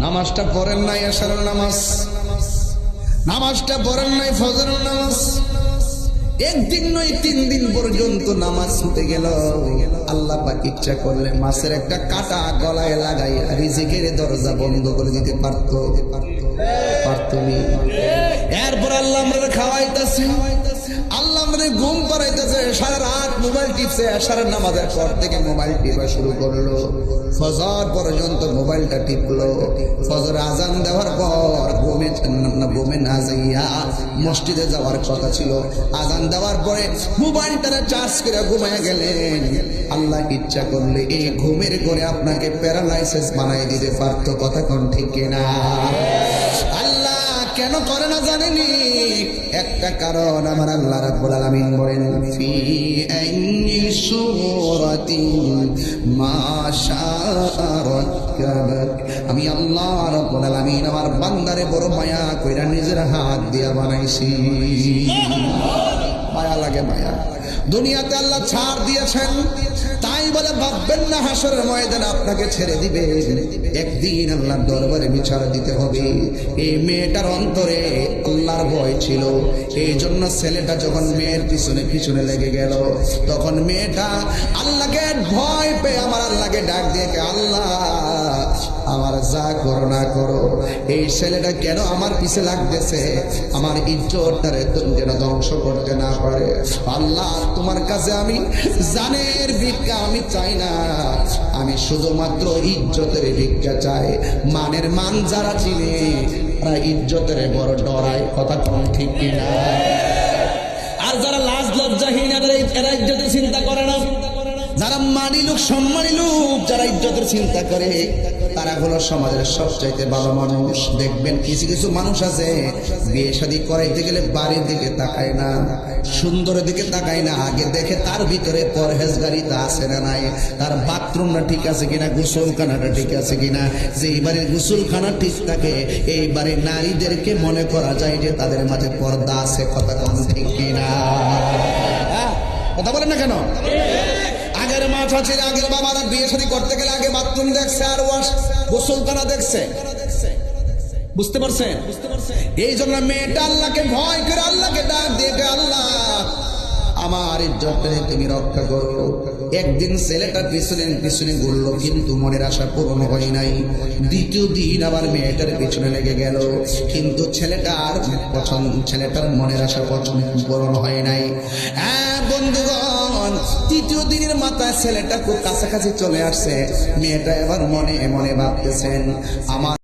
নামাজটা পড়েন নাই এশারের নামাজ, নামাজটা পড়েন নাই ফজরের নামাজ, একদিন নয় 3 দিন পর্যন্ত নামাজ ছুটে গেল। আল্লাহ পাক ইচ্ছা করলে মাছের একটা কাঁটা গলায় লাগাই রিজিকের দরজা বন্ধ করে দিতে পারতো, পারতনি। এরপর আল্লাহ আমরা খাওয়াইতেছে, আল্লাহ আমাদের ঘুম পাড়াইতেছে, সারা রাত মোবাইল টিপছে, এশারের নামাজের পর থেকে মোবাইল টিপা শুরু করলো, ফজর পর্যন্ত মোবাইলটা টিপলো। ফজর আজান দেওয়ার পর ঘুমে না যাইয়া মসজিদে যাওয়ার কথা ছিল, আজান দেওয়ার পরে মোবাইলটা চার্জ করে ঘুমায় গেলেন। আল্লাহ ইচ্ছা করলে এই ঘুমের করে আপনাকে প্যারালাইসিস বানাই দিতে পারতো, কথা কোন ঠিক কিনা? আল্লাহ কেন করে না জানেনি? একটা কারণ, আমার আল্লাহ রাব্বুল আলামিন বলেন ফি আইয়ি সূরাতিন মা শাআ রাক্কাবাক। আমি আল্লাহ রাব্বুল আলামিন আমার বান্দারে বড় মায়া কইরা নিজের হাত দিয়া বানাইছি। মায়া লাগে, মায়া। দুনিয়াতে আল্লাহ ছাড় দিয়েছেন, তাই বলে ভাববেন না হাসরের ময়দানে আপনাকে ছেড়ে দিবে। একদিন আল্লাহর দরবারে বিচার দিতে হবে। এই মেয়েটার অন্তরে আল্লাহর ভয় ছিল, এই জন্য ছেলেটা যখন মেয়ের পিছনে পিছনে লেগে গেল, তখন মেয়েটা আল্লাহকে ভয় পেয়ে আমার আল্লাহকে ডাক দিয়ে, আল্লাহ আমার যা করো না করো, এই ছেলেটা কেন আমার পিছে লাগতেছে, আমার ইজ্জতটারে যেন ধ্বংস করতে না পারে। আল্লাহ তোমার কাছে আমি জানের ভিক্ষা আমি চাই না, আমি শুধুমাত্র ইজ্জতের ভিক্ষা চাই। মানের মান যারা চিনে তারা ইজ্জতের বড় ডরায়, কথা কোন ঠিক কিনা? আর যারা লাজ লজ্জাহীন এরা ইজ্জতের চিন্তা করে না। যারা মানি লোক, সম্মানী লোক, যারা ইজ্জতের চিন্তা করে, তারা হলো সমাজের সবচাইতে ভালো মানুষ। দেখবেন কিছু কিছু মানুষ আছে বিয়ে শাদী করাইতে গেলে বাড়ির দিকে তাকায় না, সুন্দরের দিকে তাকায় না, আগে দেখে তার ভিতরে পরহেজগারিতা আছে না নাই, তার বাথরুমটা ঠিক আছে কিনা, গোসলখানাটা ঠিক আছে কিনা। যে এই বাড়ির গোসলখানা ঠিক থাকে, এই বাড়ির নারীদেরকে মনে করা যায় যে তাদের মাঝে পর্দা আছে, কথা কম ঠিক কিনা? কথা বলেন না কেন? আগের মা চাচির, আগের বাবারা বিয়ে শাদী করতে গেলে আগে বাথরুম দেখছে আর ওয়াশ গোসলখানা দেখছে, বুঝতে পারছেন? এই জন্য মেয়েটা আল্লাহকে ভয় করে আল্লাহকে ডাক দিয়ে, আল্লাহ আমার ইজ্জতটা তুমি রক্ষা করো। একদিন ছেলেটা পিছনে পিছনে ঘুরলো, কিন্তু মনের আশা পূরণ হয় নাই। দ্বিতীয় দিন আবার মেয়েটার পিছনে লেগে গেল, কিন্তু ছেলেটার মনের আশা পূরণ হয় নাই। হ্যাঁ বন্ধুগণ, তৃতীয় দিনের মাথায় ছেলেটা খুব কাছাকাছি চলে আসছে। মেয়েটা এবার মনে মনে ভাবতেছেন, আমার